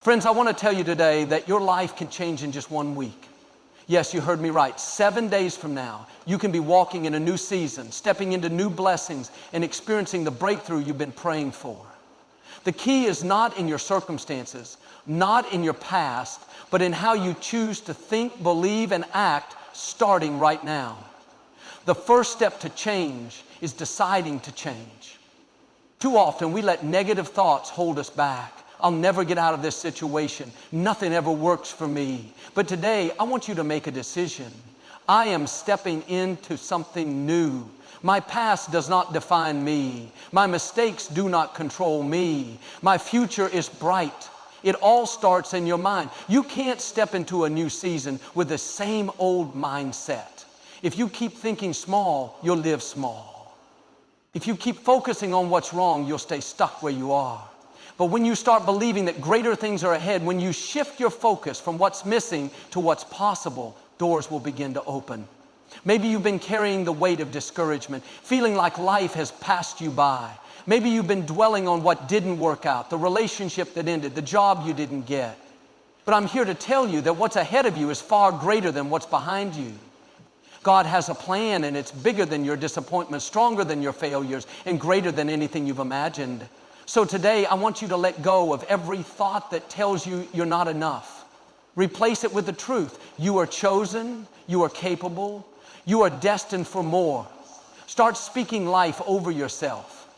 Friends, I want to tell you today that your life can change in just 1 week. Yes, you heard me right. 7 days from now, you can be walking in a new season, stepping into new blessings, and experiencing the breakthrough you've been praying for. The key is not in your circumstances, not in your past, but in how you choose to think, believe, and act starting right now. The first step to change is deciding to change. Too often we let negative thoughts hold us back. I'll never get out of this situation. Nothing ever works for me. But today, I want you to make a decision. I am stepping into something new. My past does not define me. My mistakes do not control me. My future is bright. It all starts in your mind. You can't step into a new season with the same old mindset. If you keep thinking small, you'll live small. If you keep focusing on what's wrong, you'll stay stuck where you are. But when you start believing that greater things are ahead, when you shift your focus from what's missing to what's possible, doors will begin to open. Maybe you've been carrying the weight of discouragement, feeling like life has passed you by. Maybe you've been dwelling on what didn't work out, the relationship that ended, the job you didn't get. But I'm here to tell you that what's ahead of you is far greater than what's behind you. God has a plan, and it's bigger than your disappointments, stronger than your failures, and greater than anything you've imagined. So today, I want you to let go of every thought that tells you you're not enough. Replace it with the truth. You are chosen, you are capable, you are destined for more. Start speaking life over yourself.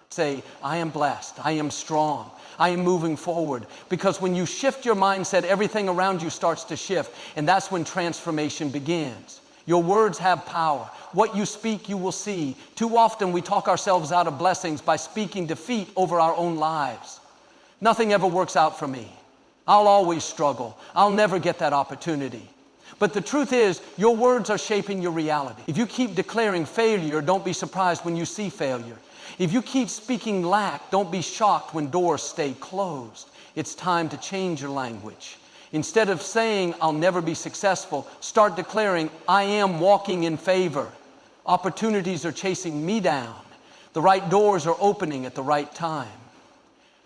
Say, I am blessed, I am strong, I am moving forward. Because when you shift your mindset, everything around you starts to shift, and that's when transformation begins. Your words have power. What you speak, you will see. Too often we talk ourselves out of blessings by speaking defeat over our own lives. Nothing ever works out for me. I'll always struggle. I'll never get that opportunity. But the truth is, your words are shaping your reality. If you keep declaring failure, don't be surprised when you see failure. If you keep speaking lack, don't be shocked when doors stay closed. It's time to change your language. Instead of saying, I'll never be successful, start declaring, I am walking in favor. Opportunities are chasing me down. The right doors are opening at the right time.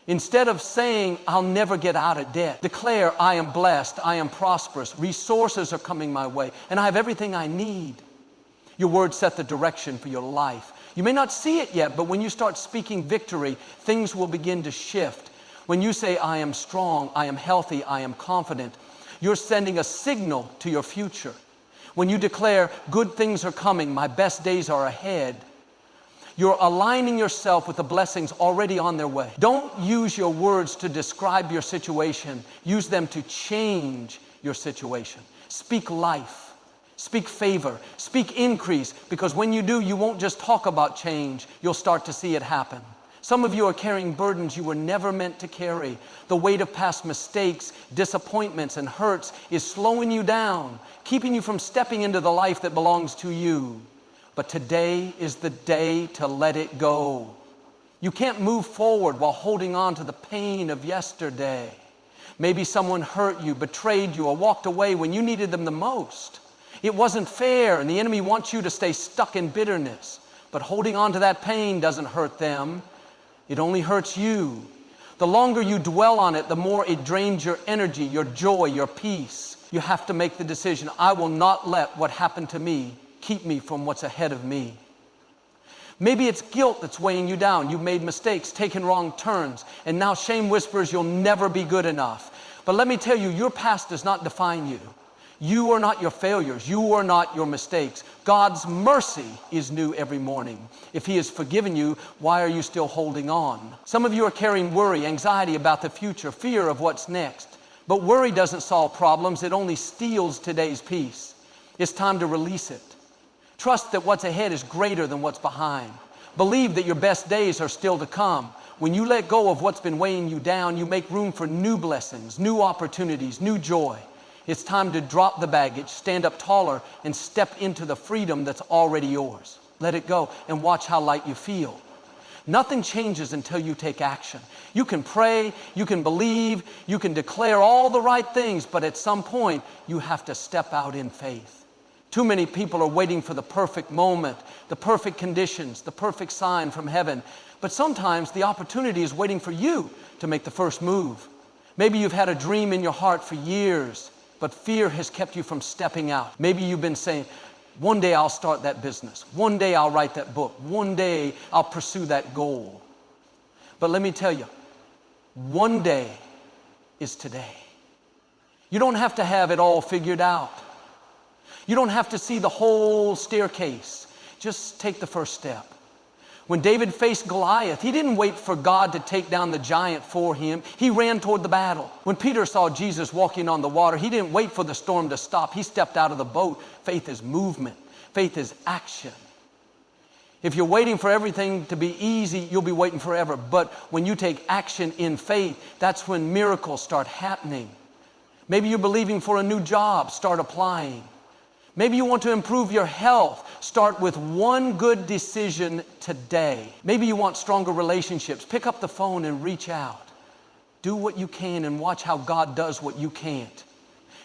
Instead of saying, I'll never get out of debt, declare, I am blessed, I am prosperous, resources are coming my way, and I have everything I need. Your words set the direction for your life. You may not see it yet, but when you start speaking victory, things will begin to shift. When you say, I am strong, I am healthy, I am confident, you're sending a signal to your future. When you declare, good things are coming, my best days are ahead, you're aligning yourself with the blessings already on their way. Don't use your words to describe your situation. Use them to change your situation. Speak life. Speak favor. Speak increase. Because when you do, you won't just talk about change. You'll start to see it happen. Some of you are carrying burdens you were never meant to carry. The weight of past mistakes, disappointments, and hurts is slowing you down, keeping you from stepping into the life that belongs to you. But today is the day to let it go. You can't move forward while holding on to the pain of yesterday. Maybe someone hurt you, betrayed you, or walked away when you needed them the most. It wasn't fair, and the enemy wants you to stay stuck in bitterness. But holding on to that pain doesn't hurt them. It only hurts you. The longer you dwell on it, the more it drains your energy, your joy, your peace. You have to make the decision, I will not let what happened to me keep me from what's ahead of me. Maybe it's guilt that's weighing you down. You've made mistakes, taken wrong turns, and now shame whispers you'll never be good enough. But let me tell you, your past does not define you. You are not your failures. You are not your mistakes. God's mercy is new every morning. If He has forgiven you, why are you still holding on? Some of you are carrying worry, anxiety about the future, fear of what's next. But worry doesn't solve problems. It only steals today's peace. It's time to release it. Trust that what's ahead is greater than what's behind. Believe that your best days are still to come. When you let go of what's been weighing you down, you make room for new blessings, new opportunities, new joy. It's time to drop the baggage, stand up taller, and step into the freedom that's already yours. Let it go and watch how light you feel. Nothing changes until you take action. You can pray, you can believe, you can declare all the right things, but at some point, you have to step out in faith. Too many people are waiting for the perfect moment, the perfect conditions, the perfect sign from heaven. But sometimes the opportunity is waiting for you to make the first move. Maybe you've had a dream in your heart for years, but fear has kept you from stepping out. Maybe you've been saying, one day I'll start that business. One day I'll write that book. One day I'll pursue that goal. But let me tell you, one day is today. You don't have to have it all figured out. You don't have to see the whole staircase. Just take the first step. When David faced Goliath, he didn't wait for God to take down the giant for him. He ran toward the battle. When Peter saw Jesus walking on the water, he didn't wait for the storm to stop. He stepped out of the boat. Faith is movement. Faith is action. If you're waiting for everything to be easy, you'll be waiting forever. But when you take action in faith, that's when miracles start happening. Maybe you're believing for a new job. Start applying. Maybe you want to improve your health. Start with one good decision today. Maybe you want stronger relationships. Pick up the phone and reach out. Do what you can and watch how God does what you can't.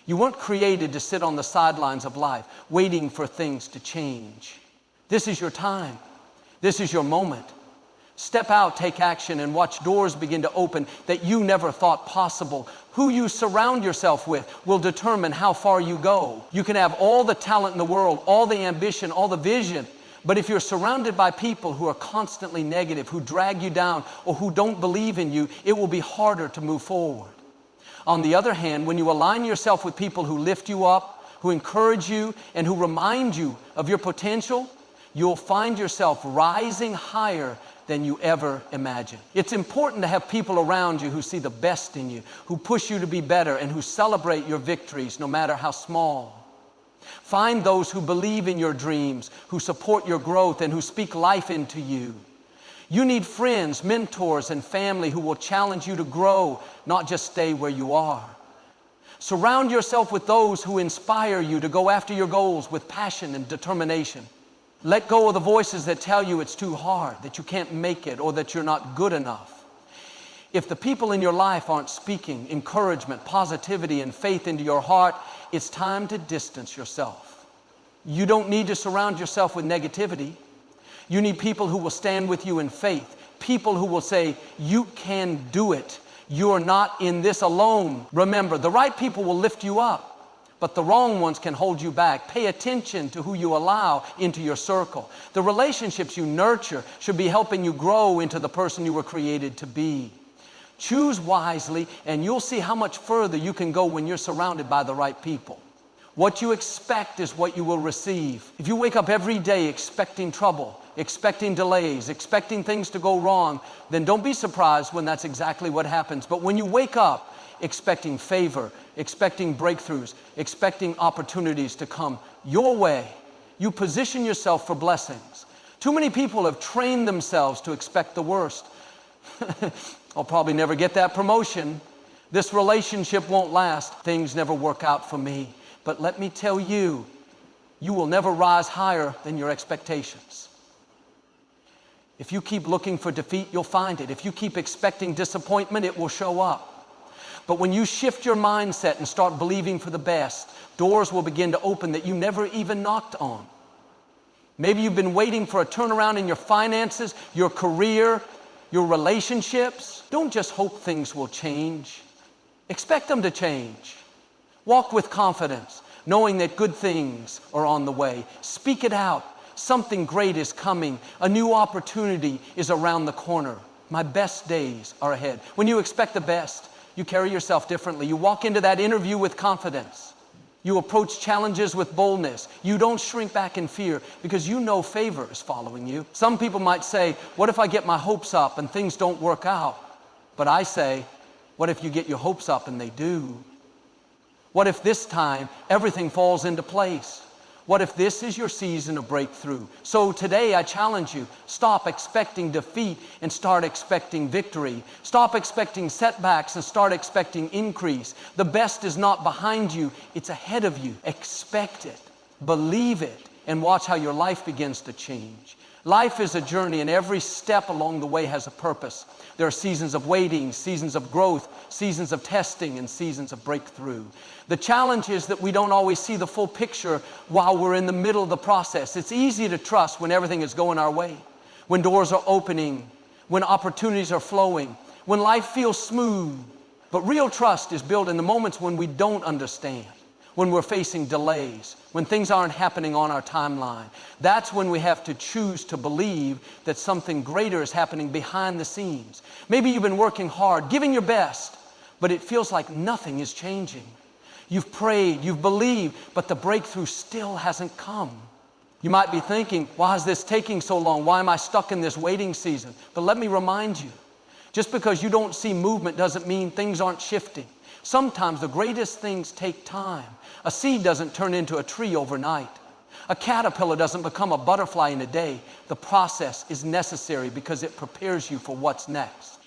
You weren't created to sit on the sidelines of life, waiting for things to change. This is your time. This is your moment. Step out, take action, and watch doors begin to open that you never thought possible. Who you surround yourself with will determine how far you go. You can have all the talent in the world, all the ambition, all the vision, but if you're surrounded by people who are constantly negative, who drag you down, or who don't believe in you, it will be harder to move forward. On the other hand, when you align yourself with people who lift you up, who encourage you, and who remind you of your potential, you'll find yourself rising higher than you ever imagined. It's important to have people around you who see the best in you, who push you to be better, and who celebrate your victories, no matter how small. Find those who believe in your dreams, who support your growth, and who speak life into you. You need friends, mentors, and family who will challenge you to grow, not just stay where you are. Surround yourself with those who inspire you to go after your goals with passion and determination. Let go of the voices that tell you it's too hard, that you can't make it, or that you're not good enough. If the people in your life aren't speaking encouragement, positivity, and faith into your heart, it's time to distance yourself. You don't need to surround yourself with negativity. You need people who will stand with you in faith, people who will say, you can do it. You're not in this alone. Remember, the right people will lift you up, but the wrong ones can hold you back. Pay attention to who you allow into your circle. The relationships you nurture should be helping you grow into the person you were created to be. Choose wisely, and you'll see how much further you can go when you're surrounded by the right people. What you expect is what you will receive. If you wake up every day expecting trouble, expecting delays, expecting things to go wrong, then don't be surprised when that's exactly what happens. But when you wake up expecting favor, expecting breakthroughs, expecting opportunities to come your way, you position yourself for blessings. Too many people have trained themselves to expect the worst. I'll probably never get that promotion. This relationship won't last. Things never work out for me. But let me tell you, you will never rise higher than your expectations. If you keep looking for defeat, you'll find it. If you keep expecting disappointment, it will show up. But when you shift your mindset and start believing for the best, doors will begin to open that you never even knocked on. Maybe you've been waiting for a turnaround in your finances, your career, your relationships. Don't just hope things will change. Expect them to change. Walk with confidence, knowing that good things are on the way. Speak it out. Something great is coming. A new opportunity is around the corner. My best days are ahead. When you expect the best, you carry yourself differently. You walk into that interview with confidence. You approach challenges with boldness. You don't shrink back in fear because you know favor is following you. Some people might say, what if I get my hopes up and things don't work out? But I say, what if you get your hopes up and they do? What if this time everything falls into place? What if this is your season of breakthrough? So today I challenge you, stop expecting defeat and start expecting victory. Stop expecting setbacks and start expecting increase. The best is not behind you, it's ahead of you. Expect it, believe it, and watch how your life begins to change. Life is a journey, and every step along the way has a purpose. There are seasons of waiting, seasons of growth, seasons of testing, and seasons of breakthrough. The challenge is that we don't always see the full picture while we're in the middle of the process. It's easy to trust when everything is going our way, when doors are opening, when opportunities are flowing, when life feels smooth. But real trust is built in the moments when we don't understand, when we're facing delays, when things aren't happening on our timeline. That's when we have to choose to believe that something greater is happening behind the scenes. Maybe you've been working hard, giving your best, but it feels like nothing is changing. You've prayed, you've believed, but the breakthrough still hasn't come. You might be thinking, why is this taking so long? Why am I stuck in this waiting season? But let me remind you, just because you don't see movement doesn't mean things aren't shifting. Sometimes the greatest things take time. A seed doesn't turn into a tree overnight. A caterpillar doesn't become a butterfly in a day. The process is necessary because it prepares you for what's next.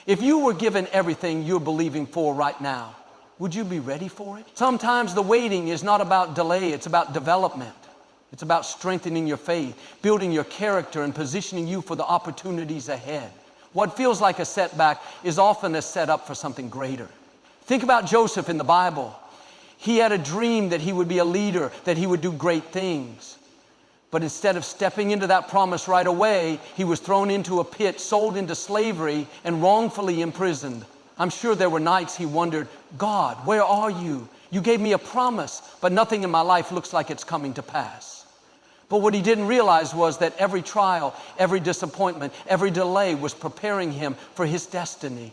If you were given everything you're believing for right now, would you be ready for it? Sometimes the waiting is not about delay, it's about development. It's about strengthening your faith, building your character, and positioning you for the opportunities ahead. What feels like a setback is often a setup for something greater. Think about Joseph in the Bible. He had a dream that he would be a leader, that he would do great things. But instead of stepping into that promise right away, he was thrown into a pit, sold into slavery, and wrongfully imprisoned. I'm sure there were nights he wondered, God, where are you? You gave me a promise, but nothing in my life looks like it's coming to pass. But what he didn't realize was that every trial, every disappointment, every delay was preparing him for his destiny.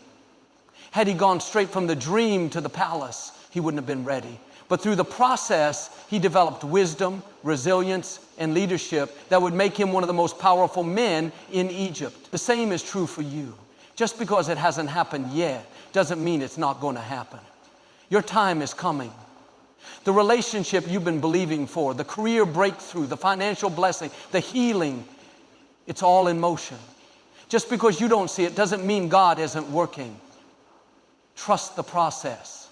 Had he gone straight from the dream to the palace, he wouldn't have been ready. But through the process, he developed wisdom, resilience, and leadership that would make him one of the most powerful men in Egypt. The same is true for you. Just because it hasn't happened yet doesn't mean it's not going to happen. Your time is coming. The relationship you've been believing for, the career breakthrough, the financial blessing, the healing, it's all in motion. Just because you don't see it doesn't mean God isn't working. Trust the process.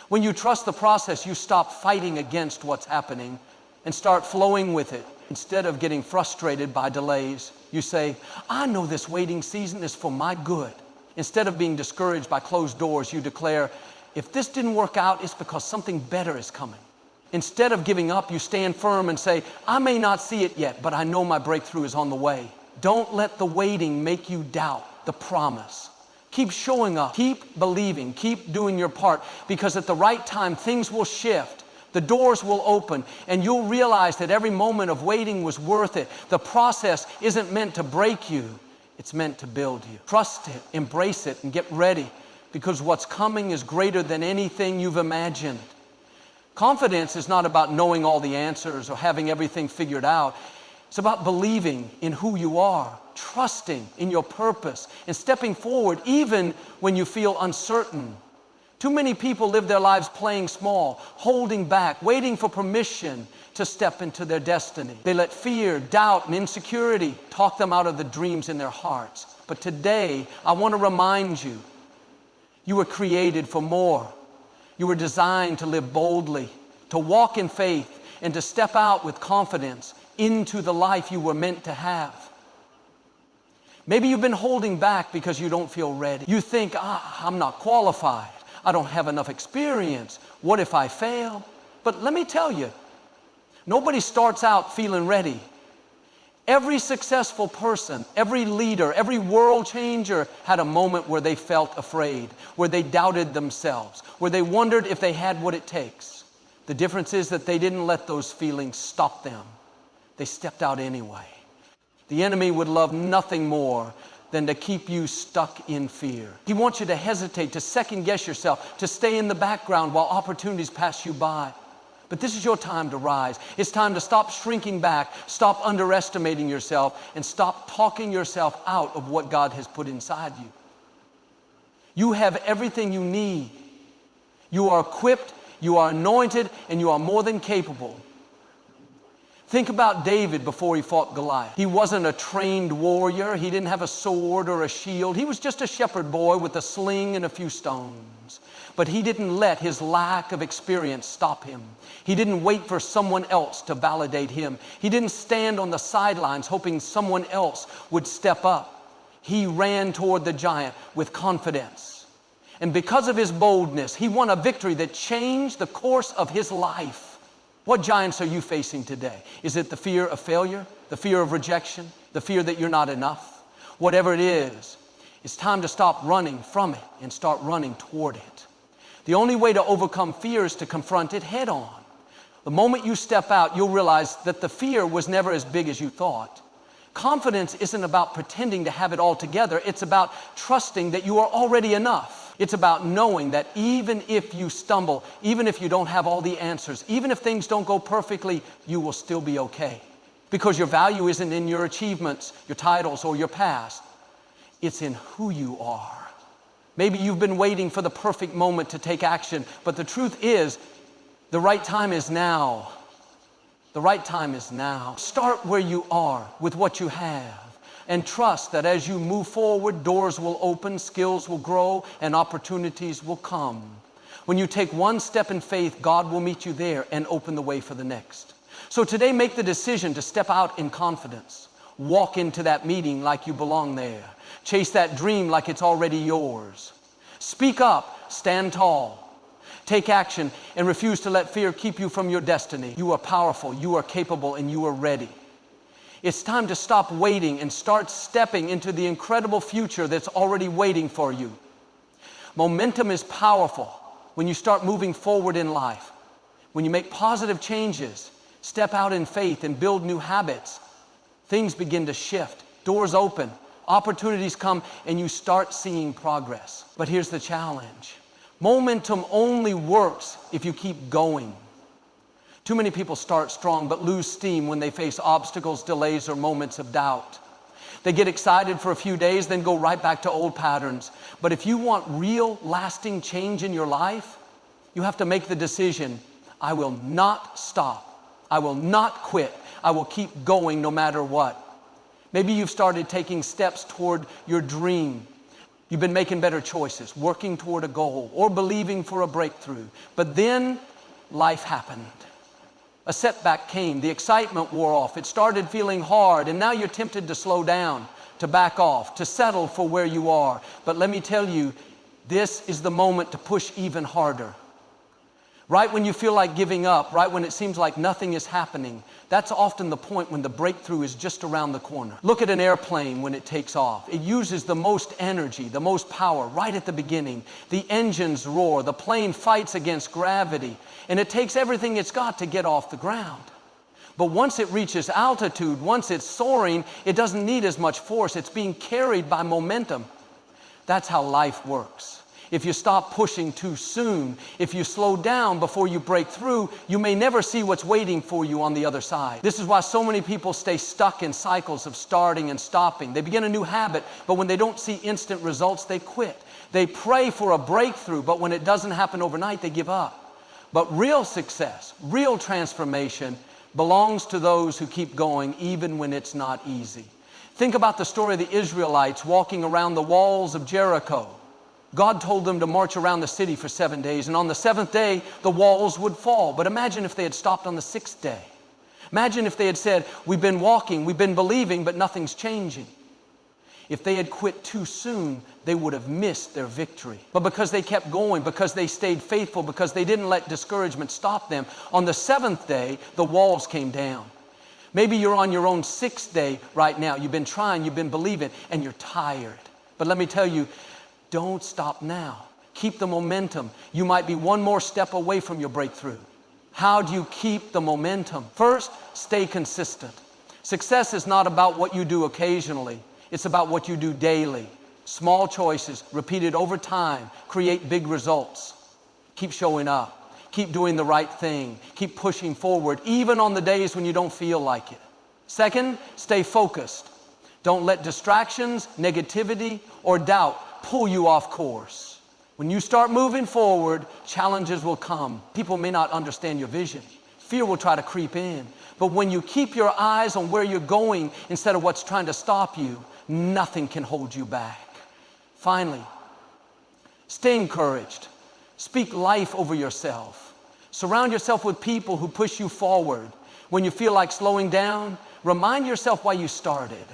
When you trust the process, you stop fighting against what's happening and start flowing with it. Instead of getting frustrated by delays, you say, I know this waiting season is for my good. Instead of being discouraged by closed doors, you declare, if this didn't work out, it's because something better is coming. Instead of giving up, you stand firm and say, I may not see it yet, but I know my breakthrough is on the way. Don't let the waiting make you doubt the promise. Keep showing up, keep believing, keep doing your part, because at the right time, things will shift. The doors will open, and you'll realize that every moment of waiting was worth it. The process isn't meant to break you. It's meant to build you. Trust it, embrace it, and get ready, because what's coming is greater than anything you've imagined. Confidence is not about knowing all the answers or having everything figured out. It's about believing in who you are, trusting in your purpose, and stepping forward even when you feel uncertain. Too many people live their lives playing small, holding back, waiting for permission to step into their destiny. They let fear, doubt, and insecurity talk them out of the dreams in their hearts. But today, I want to remind you, you were created for more. You were designed to live boldly, to walk in faith, and to step out with confidence into the life you were meant to have. Maybe you've been holding back because you don't feel ready. You think, I'm not qualified. I don't have enough experience. What if I fail? But let me tell you, nobody starts out feeling ready. Every successful person, every leader, every world changer had a moment where they felt afraid, where they doubted themselves, where they wondered if they had what it takes. The difference is that they didn't let those feelings stop them. They stepped out anyway. The enemy would love nothing more than to keep you stuck in fear. He wants you to hesitate, to second guess yourself, to stay in the background while opportunities pass you by. But this is your time to rise. It's time to stop shrinking back, stop underestimating yourself, and stop talking yourself out of what God has put inside you. You have everything you need. You are equipped, you are anointed, and you are more than capable. Think about David before he fought Goliath. He wasn't a trained warrior. He didn't have a sword or a shield. He was just a shepherd boy with a sling and a few stones. But he didn't let his lack of experience stop him. He didn't wait for someone else to validate him. He didn't stand on the sidelines hoping someone else would step up. He ran toward the giant with confidence. And because of his boldness, he won a victory that changed the course of his life. What giants are you facing today? Is it the fear of failure, the fear of rejection, the fear that you're not enough? Whatever it is, It's time to stop running from it and start running toward it. The only way to overcome fear is to confront it head on. The moment you step out, you'll realize that the fear was never as big as you thought. Confidence isn't about pretending to have it all together. It's about trusting that you are already enough. It's about knowing that even if you stumble, even if you don't have all the answers, even if things don't go perfectly, you will still be okay. Because your value isn't in your achievements, your titles, or your past. It's in who you are. Maybe you've been waiting for the perfect moment to take action, but the truth is, the right time is now. The right time is now. Start where you are with what you have and trust that as you move forward, doors will open, skills will grow, and opportunities will come. When you take one step in faith, God will meet you there and open the way for the next. So today, make the decision to step out in confidence. Walk into that meeting like you belong there. Chase that dream like it's already yours. Speak up, stand tall. Take action and refuse to let fear keep you from your destiny. You are powerful, you are capable, and you are ready. It's time to stop waiting and start stepping into the incredible future that's already waiting for you. Momentum is powerful when you start moving forward in life. When you make positive changes, step out in faith and build new habits, things begin to shift, doors open, opportunities come, and you start seeing progress. But here's the challenge. Momentum only works if you keep going. Too many people start strong but lose steam when they face obstacles, delays, or moments of doubt. They get excited for a few days, then go right back to old patterns. But if you want real, lasting change in your life, you have to make the decision, I will not stop. I will not quit. I will keep going no matter what. Maybe you've started taking steps toward your dream. You've been making better choices, working toward a goal, or believing for a breakthrough. But then life happened. A setback came. The excitement wore off. It started feeling hard, and now you're tempted to slow down, to back off, to settle for where you are. But let me tell you, this is the moment to push even harder. Right when you feel like giving up, right when it seems like nothing is happening, that's often the point when the breakthrough is just around the corner. Look at an airplane when it takes off. It uses the most energy, the most power right at the beginning. The engines roar, the plane fights against gravity, and it takes everything it's got to get off the ground. But once it reaches altitude, once it's soaring, it doesn't need as much force. It's being carried by momentum. That's how life works. If you stop pushing too soon, if you slow down before you break through, you may never see what's waiting for you on the other side. This is why so many people stay stuck in cycles of starting and stopping. They begin a new habit, but when they don't see instant results, they quit. They pray for a breakthrough, but when it doesn't happen overnight, they give up. But real success, real transformation belongs to those who keep going even when it's not easy. Think about the story of the Israelites walking around the walls of Jericho. God told them to march around the city for 7 days, and on the seventh day, the walls would fall. But imagine if they had stopped on the sixth day. Imagine if they had said, we've been walking, we've been believing, but nothing's changing. If they had quit too soon, they would have missed their victory. But because they kept going, because they stayed faithful, because they didn't let discouragement stop them, on the seventh day, the walls came down. Maybe you're on your own sixth day right now. You've been trying, you've been believing, and you're tired. But let me tell you, don't stop now. Keep the momentum. You might be one more step away from your breakthrough. How do you keep the momentum? First, stay consistent. Success is not about what you do occasionally. It's about what you do daily. Small choices, repeated over time, create big results. Keep showing up. Keep doing the right thing. Keep pushing forward, even on the days when you don't feel like it. Second, stay focused. Don't let distractions, negativity, or doubt pull you off course. When you start moving forward, challenges will come. People may not understand your vision. Fear will try to creep in. But when you keep your eyes on where you're going instead of what's trying to stop you, nothing can hold you back. Finally, stay encouraged. Speak life over yourself. Surround yourself with people who push you forward. When you feel like slowing down, remind yourself why you started.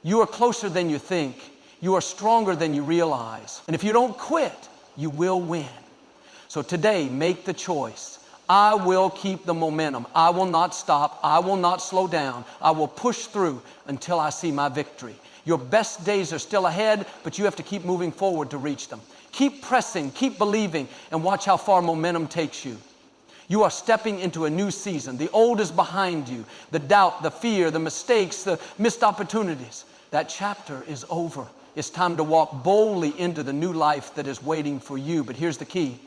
You are closer than you think. You are stronger than you realize. And if you don't quit, you will win. So today, make the choice. I will keep the momentum. I will not stop. I will not slow down. I will push through until I see my victory. Your best days are still ahead, but you have to keep moving forward to reach them. Keep pressing, keep believing, and watch how far momentum takes you. You are stepping into a new season. The old is behind you. The doubt, the fear, the mistakes, the missed opportunities. That chapter is over. It's time to walk boldly into the new life that is waiting for you. But here's the key.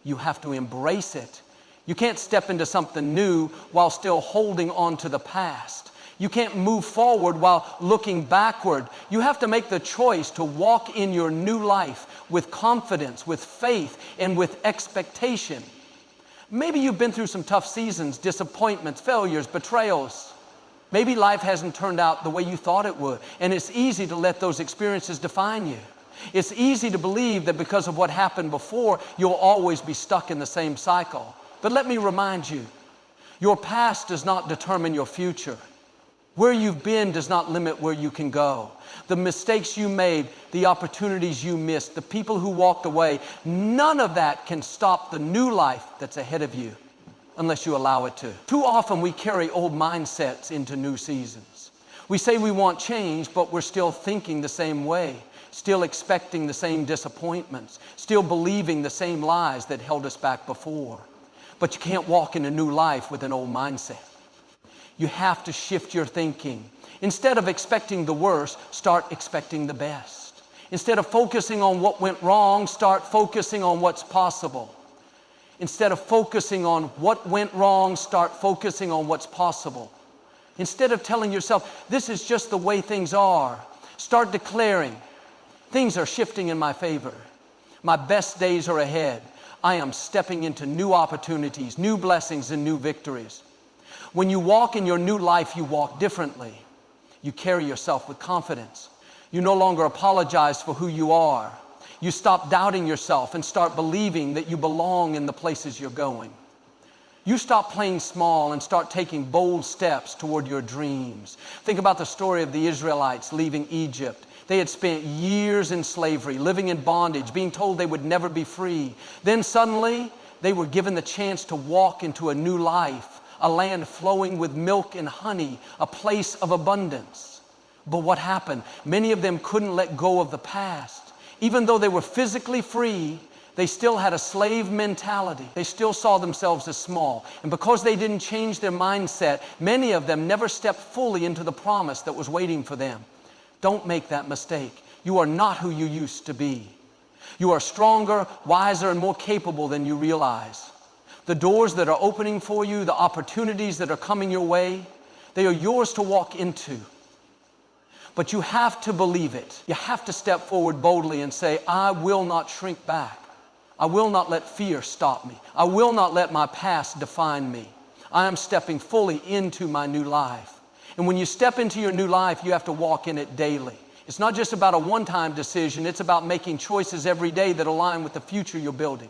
You have to embrace it. You can't step into something new while still holding on to the past. You can't move forward while looking backward. You have to make the choice to walk in your new life with confidence, with faith, and with expectation. Maybe you've been through some tough seasons, disappointments, failures, betrayals. Maybe life hasn't turned out the way you thought it would, and it's easy to let those experiences define you. It's easy to believe that because of what happened before, you'll always be stuck in the same cycle. But let me remind you, your past does not determine your future. Where you've been does not limit where you can go. The mistakes you made, the opportunities you missed, the people who walked away, none of that can stop the new life that's ahead of you unless you allow it to. Too often we carry old mindsets into new seasons. We say we want change, but we're still thinking the same way, still expecting the same disappointments, still believing the same lies that held us back before. But you can't walk in a new life with an old mindset. You have to shift your thinking. Instead of expecting the worst, start expecting the best. Instead of focusing on what went wrong, start focusing on what's possible. Instead of focusing on what went wrong, start focusing on what's possible. Instead of telling yourself, this is just the way things are, start declaring, things are shifting in my favor. My best days are ahead. I am stepping into new opportunities, new blessings, and new victories. When you walk in your new life, you walk differently. You carry yourself with confidence. You no longer apologize for who you are. You stop doubting yourself and start believing that you belong in the places you're going. You stop playing small and start taking bold steps toward your dreams. Think about the story of the Israelites leaving Egypt. They had spent years in slavery, living in bondage, being told they would never be free. Then suddenly, they were given the chance to walk into a new life. A land flowing with milk and honey, a place of abundance. But what happened? Many of them couldn't let go of the past. Even though they were physically free, they still had a slave mentality. They still saw themselves as small. And because they didn't change their mindset, many of them never stepped fully into the promise that was waiting for them. Don't make that mistake. You are not who you used to be. You are stronger, wiser, and more capable than you realize. The doors that are opening for you, the opportunities that are coming your way, they are yours to walk into. But you have to believe it. You have to step forward boldly and say, I will not shrink back. I will not let fear stop me. I will not let my past define me. I am stepping fully into my new life. And when you step into your new life, you have to walk in it daily. It's not just about a one-time decision. It's about making choices every day that align with the future you're building.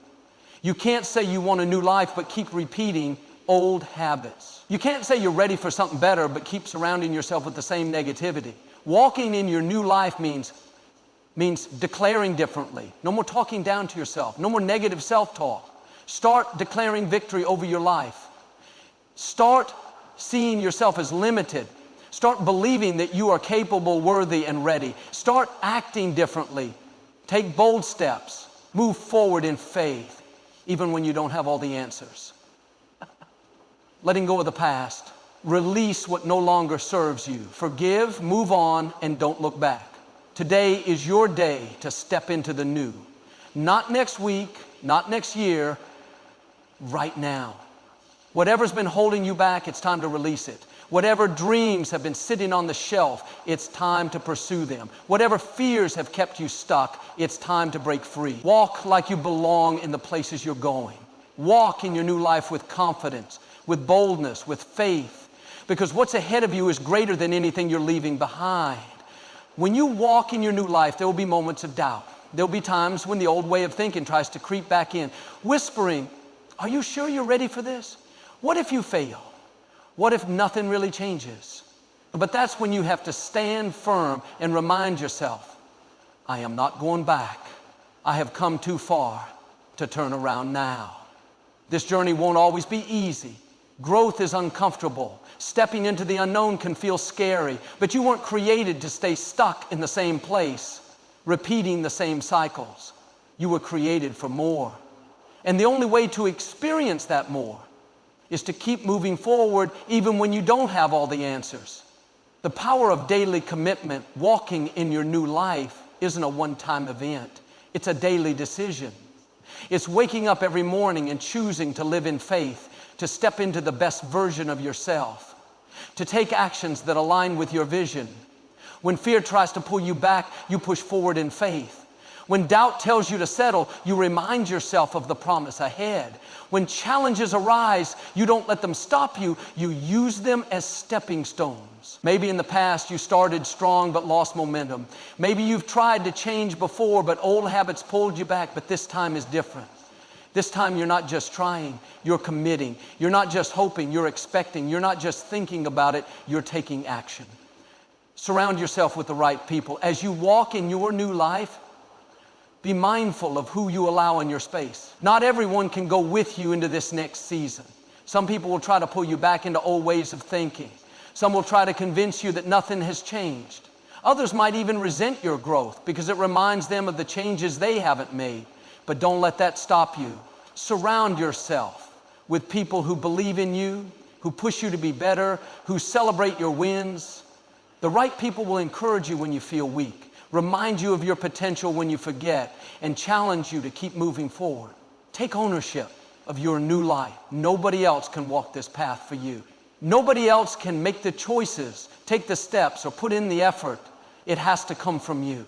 You can't say you want a new life, but keep repeating old habits. You can't say you're ready for something better, but keep surrounding yourself with the same negativity. Walking in your new life means declaring differently. No more talking down to yourself. No more negative self-talk. Start declaring victory over your life. Start seeing yourself as limited. Start believing that you are capable, worthy, and ready. Start acting differently. Take bold steps. Move forward in faith, even when you don't have all the answers. Letting go of the past. Release what no longer serves you. Forgive, move on, and don't look back. Today is your day to step into the new. Not next week, not next year, right now. Whatever's been holding you back, it's time to release it. Whatever dreams have been sitting on the shelf, it's time to pursue them. Whatever fears have kept you stuck, it's time to break free. Walk like you belong in the places you're going. Walk in your new life with confidence, with boldness, with faith, because what's ahead of you is greater than anything you're leaving behind. When you walk in your new life, there will be moments of doubt. There'll be times when the old way of thinking tries to creep back in, whispering, are you sure you're ready for this? What if you fail? What if nothing really changes? But that's when you have to stand firm and remind yourself, I am not going back. I have come too far to turn around now. This journey won't always be easy. Growth is uncomfortable. Stepping into the unknown can feel scary, but you weren't created to stay stuck in the same place, repeating the same cycles. You were created for more. And the only way to experience that more is to keep moving forward even when you don't have all the answers. The power of daily commitment, walking in your new life, isn't a one-time event. It's a daily decision. It's waking up every morning and choosing to live in faith, to step into the best version of yourself, to take actions that align with your vision. When fear tries to pull you back, you push forward in faith. When doubt tells you to settle, you remind yourself of the promise ahead. When challenges arise, you don't let them stop you. You use them as stepping stones. Maybe in the past you started strong but lost momentum. Maybe you've tried to change before, but old habits pulled you back, but this time is different. This time you're not just trying, you're committing. You're not just hoping, you're expecting. You're not just thinking about it, you're taking action. Surround yourself with the right people. As you walk in your new life, be mindful of who you allow in your space. Not everyone can go with you into this next season. Some people will try to pull you back into old ways of thinking. Some will try to convince you that nothing has changed. Others might even resent your growth because it reminds them of the changes they haven't made. But don't let that stop you. Surround yourself with people who believe in you, who push you to be better, who celebrate your wins. The right people will encourage you when you feel weak, remind you of your potential when you forget, and challenge you to keep moving forward. Take ownership of your new life. Nobody else can walk this path for you. Nobody else can make the choices, take the steps, or put in the effort. It has to come from you.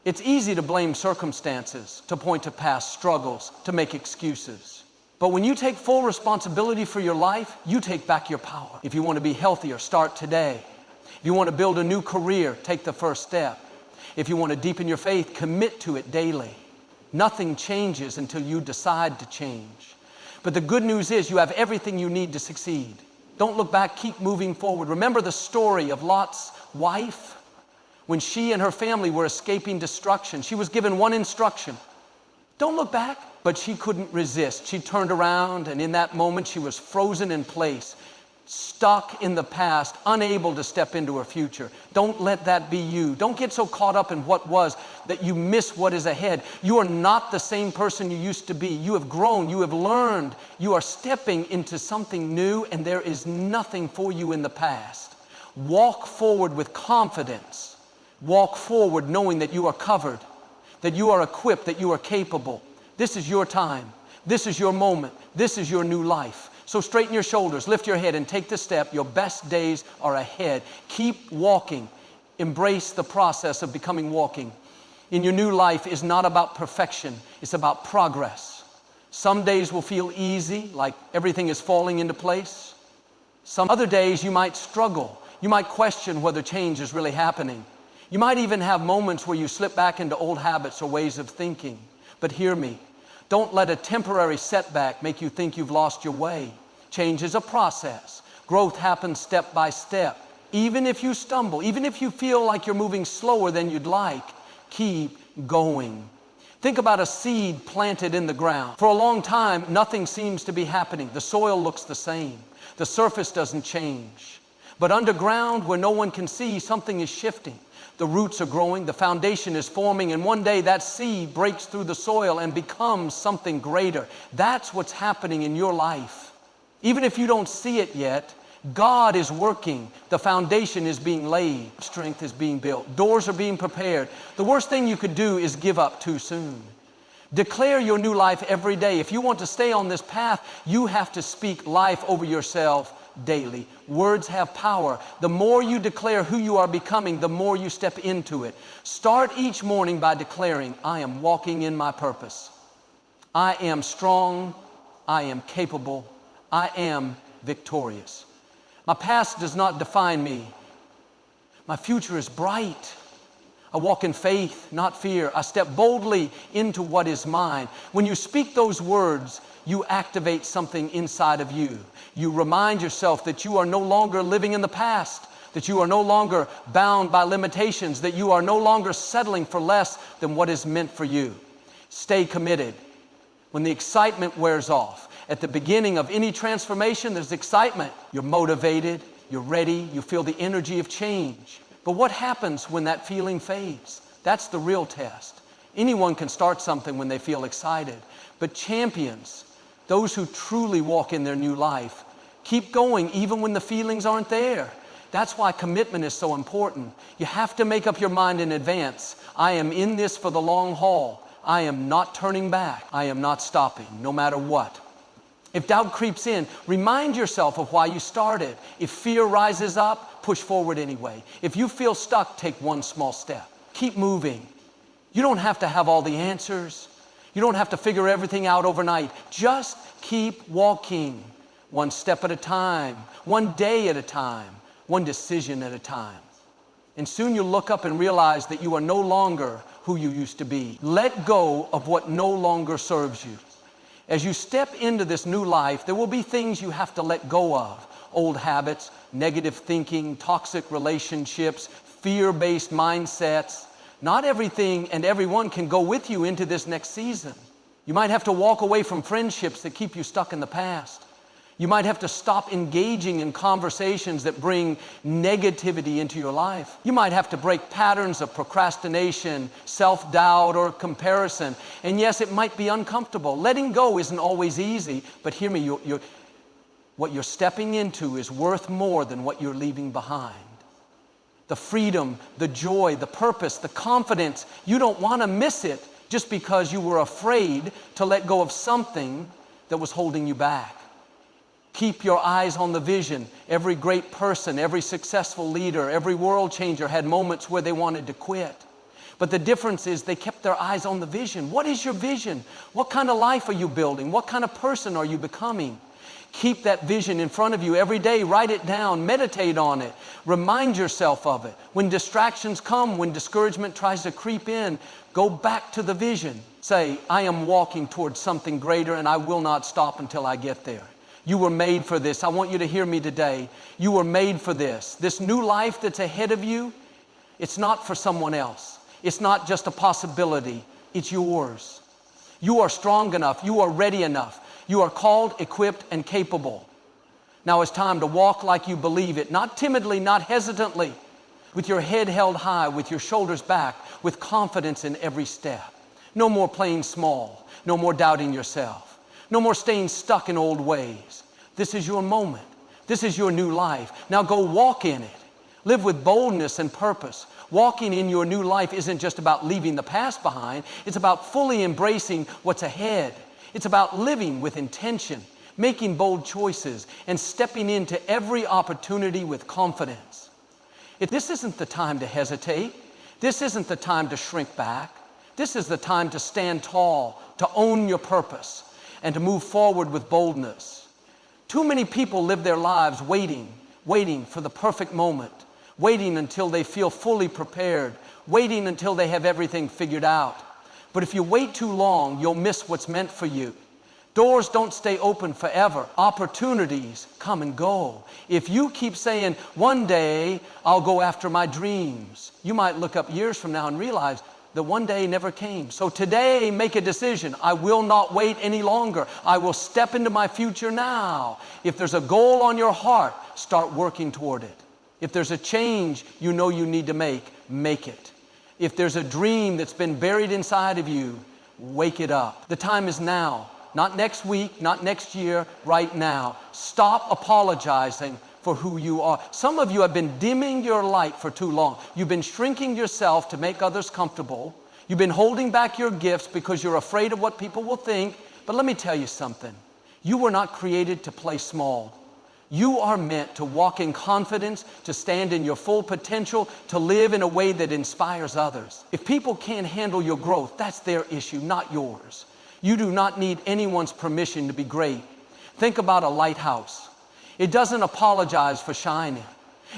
It's easy to blame circumstances, to point to past struggles, to make excuses. But when you take full responsibility for your life, you take back your power. If you want to be healthier, start today. If you want to build a new career, take the first step. If you want to deepen your faith, commit to it daily. Nothing changes until you decide to change. But the good news is you have everything you need to succeed. Don't look back, keep moving forward. Remember the story of Lot's wife? When she and her family were escaping destruction, she was given one instruction: don't look back. But she couldn't resist. She turned around, and in that moment she was frozen in place, stuck in the past, unable to step into her future. Don't let that be you. Don't get so caught up in what was that you miss what is ahead. You are not the same person you used to be. You have grown, you have learned, you are stepping into something new, and there is nothing for you in the past. Walk forward with confidence. Walk forward knowing that you are covered, that you are equipped, that you are capable. This is your time. This is your moment. This is your new life. So straighten your shoulders, lift your head, and take the step. Your best days are ahead. Keep walking. Embrace the process of becoming walking. In your new life is not about perfection. It's about progress. Some days will feel easy, like everything is falling into place. Some other days you might struggle. You might question whether change is really happening. You might even have moments where you slip back into old habits or ways of thinking. But hear me. Don't let a temporary setback make you think you've lost your way. Change is a process. Growth happens step by step. Even if you stumble, even if you feel like you're moving slower than you'd like, keep going. Think about a seed planted in the ground. For a long time, nothing seems to be happening. The soil looks the same. The surface doesn't change. But underground, where no one can see, something is shifting. The roots are growing, the foundation is forming, and one day that seed breaks through the soil and becomes something greater. That's what's happening in your life. Even if you don't see it yet, God is working. The foundation is being laid. Strength is being built. Doors are being prepared. The worst thing you could do is give up too soon. Declare your new life every day. If you want to stay on this path, you have to speak life over yourself daily. Words have power. The more you declare who you are becoming, the more you step into it. Start each morning by declaring, I am walking in my purpose. I am strong. I am capable. I am victorious. My past does not define me. My future is bright. I walk in faith, not fear. I step boldly into what is mine. When you speak those words, you activate something inside of you. You remind yourself that you are no longer living in the past, that you are no longer bound by limitations, that you are no longer settling for less than what is meant for you. Stay committed. When the excitement wears off At the beginning of any transformation, there's excitement. You're motivated, you're ready, you feel the energy of change. But what happens when that feeling fades? That's the real test. Anyone can start something when they feel excited, but champions, those who truly walk in their new life, keep going even when the feelings aren't there. That's why commitment is so important. You have to make up your mind in advance. I am in this for the long haul. I am not turning back. I am not stopping, no matter what. If doubt creeps in, remind yourself of why you started. If fear rises up, push forward anyway. If you feel stuck, take one small step. Keep moving. You don't have to have all the answers. You don't have to figure everything out overnight. Just keep walking, one step at a time, one day at a time, one decision at a time. And soon you'll look up and realize that you are no longer who you used to be. Let go of what no longer serves you. As you step into this new life, there will be things you have to let go of. Old habits, negative thinking, toxic relationships, fear-based mindsets. Not everything and everyone can go with you into this next season. You might have to walk away from friendships that keep you stuck in the past. You might have to stop engaging in conversations that bring negativity into your life. You might have to break patterns of procrastination, self-doubt, or comparison. And yes, it might be uncomfortable. Letting go isn't always easy, but hear me, what you're stepping into is worth more than what you're leaving behind. The freedom, the joy, the purpose, the confidence, you don't want to miss it just because you were afraid to let go of something that was holding you back. Keep your eyes on the vision. Every great person, every successful leader, every world changer had moments where they wanted to quit. But the difference is they kept their eyes on the vision. What is your vision? What kind of life are you building? What kind of person are you becoming? Keep that vision in front of you every day. Write it down. Meditate on it. Remind yourself of it. When distractions come, when discouragement tries to creep in, go back to the vision. Say, I am walking towards something greater and I will not stop until I get there. You were made for this. I want you to hear me today. You were made for this. This new life that's ahead of you, it's not for someone else. It's not just a possibility. It's yours. You are strong enough. You are ready enough. You are called, equipped, and capable. Now it's time to walk like you believe it, not timidly, not hesitantly, with your head held high, with your shoulders back, with confidence in every step. No more playing small. No more doubting yourself. No more staying stuck in old ways. This is your moment. This is your new life. Now go walk in it. Live with boldness and purpose. Walking in your new life isn't just about leaving the past behind. It's about fully embracing what's ahead. It's about living with intention, making bold choices, and stepping into every opportunity with confidence. This isn't the time to hesitate. This isn't the time to shrink back. This is the time to stand tall, to own your purpose, and to move forward with boldness. Too many people live their lives waiting for the perfect moment, waiting until they feel fully prepared, waiting until they have everything figured out. But if you wait too long, you'll miss what's meant for you. Doors don't stay open forever. Opportunities come and go. If you keep saying, one day I'll go after my dreams, you might look up years from now and realize the one day never came. So today, make a decision. I will not wait any longer. I will step into my future now. If there's a goal on your heart, start working toward it. If there's a change you know you need to make it. If there's a dream that's been buried inside of you, wake it up. The time is now. Not next week, not next year, right now. Stop apologizing for who you are. Some of you have been dimming your light for too long. You've been shrinking yourself to make others comfortable. You've been holding back your gifts because you're afraid of what people will think. But let me tell you something. You were not created to play small. You are meant to walk in confidence, to stand in your full potential, to live in a way that inspires others. If people can't handle your growth, that's their issue, not yours. You do not need anyone's permission to be great. Think about a lighthouse. It doesn't apologize for shining.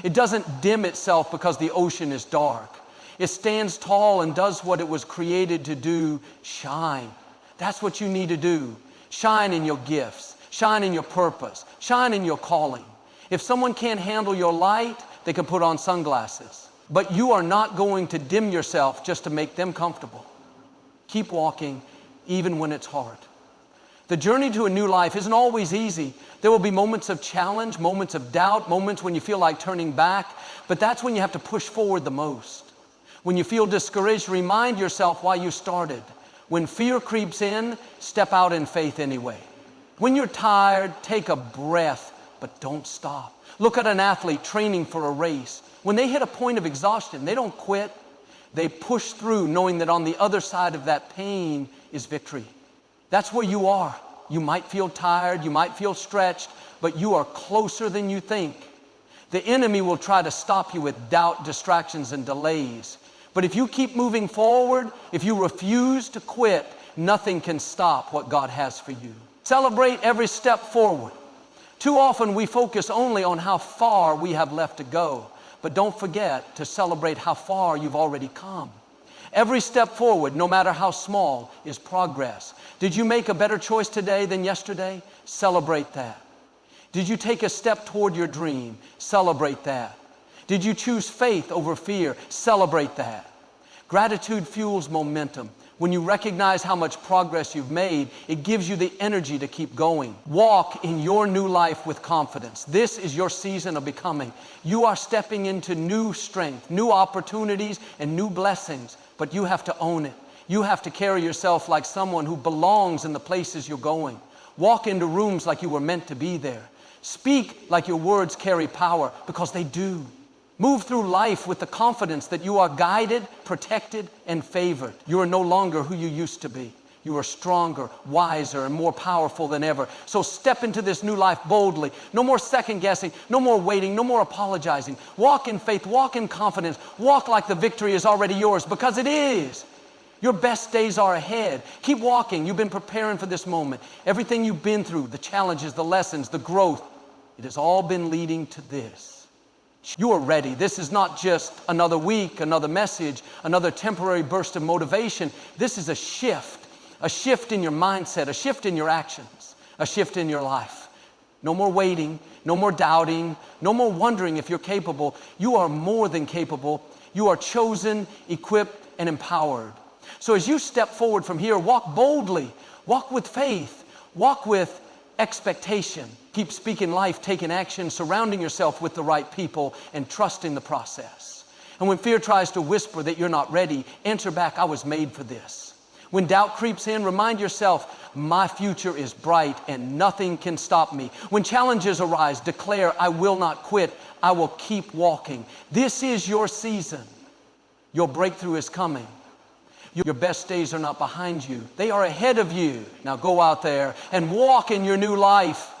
It doesn't dim itself because the ocean is dark. It stands tall and does what it was created to do, shine. That's what you need to do. Shine in your gifts. Shine in your purpose. Shine in your calling. If someone can't handle your light, they can put on sunglasses. But you are not going to dim yourself just to make them comfortable. Keep walking even when it's hard. The journey to a new life isn't always easy. There will be moments of challenge, moments of doubt, moments when you feel like turning back, but that's when you have to push forward the most. When you feel discouraged, remind yourself why you started. When fear creeps in, step out in faith anyway. When you're tired, take a breath, but don't stop. Look at an athlete training for a race. When they hit a point of exhaustion, they don't quit. They push through knowing that on the other side of that pain is victory. That's where you are. You might feel tired, you might feel stretched, but you are closer than you think. The enemy will try to stop you with doubt, distractions, and delays. But if you keep moving forward, if you refuse to quit, nothing can stop what God has for you. Celebrate every step forward. Too often we focus only on how far we have left to go, but don't forget to celebrate how far you've already come. Every step forward, no matter how small, is progress. Did you make a better choice today than yesterday? Celebrate that. Did you take a step toward your dream? Celebrate that. Did you choose faith over fear? Celebrate that. Gratitude fuels momentum. When you recognize how much progress you've made, it gives you the energy to keep going. Walk in your new life with confidence. This is your season of becoming. You are stepping into new strength, new opportunities, and new blessings, but you have to own it. You have to carry yourself like someone who belongs in the places you're going. Walk into rooms like you were meant to be there. Speak like your words carry power, because they do. Move through life with the confidence that you are guided, protected, and favored. You are no longer who you used to be. You are stronger, wiser, and more powerful than ever. So step into this new life boldly. No more second guessing, no more waiting, no more apologizing. Walk in faith, walk in confidence. Walk like the victory is already yours, because it is. Your best days are ahead. Keep walking. You've been preparing for this moment. Everything you've been through, the challenges, the lessons, the growth, it has all been leading to this. You are ready. This is not just another week, another message, another temporary burst of motivation. This is a shift in your mindset, a shift in your actions, a shift in your life. No more waiting, no more doubting, no more wondering if you're capable. You are more than capable. You are chosen, equipped, and empowered. So as you step forward from here, walk boldly, walk with faith, walk with expectation. Keep speaking life, taking action, surrounding yourself with the right people, and trusting the process. And when fear tries to whisper that you're not ready, answer back, I was made for this. When doubt creeps in, remind yourself, my future is bright and nothing can stop me. When challenges arise, declare, I will not quit. I will keep walking. This is your season. Your breakthrough is coming. Your best days are not behind you. They are ahead of you. Now go out there and walk in your new life.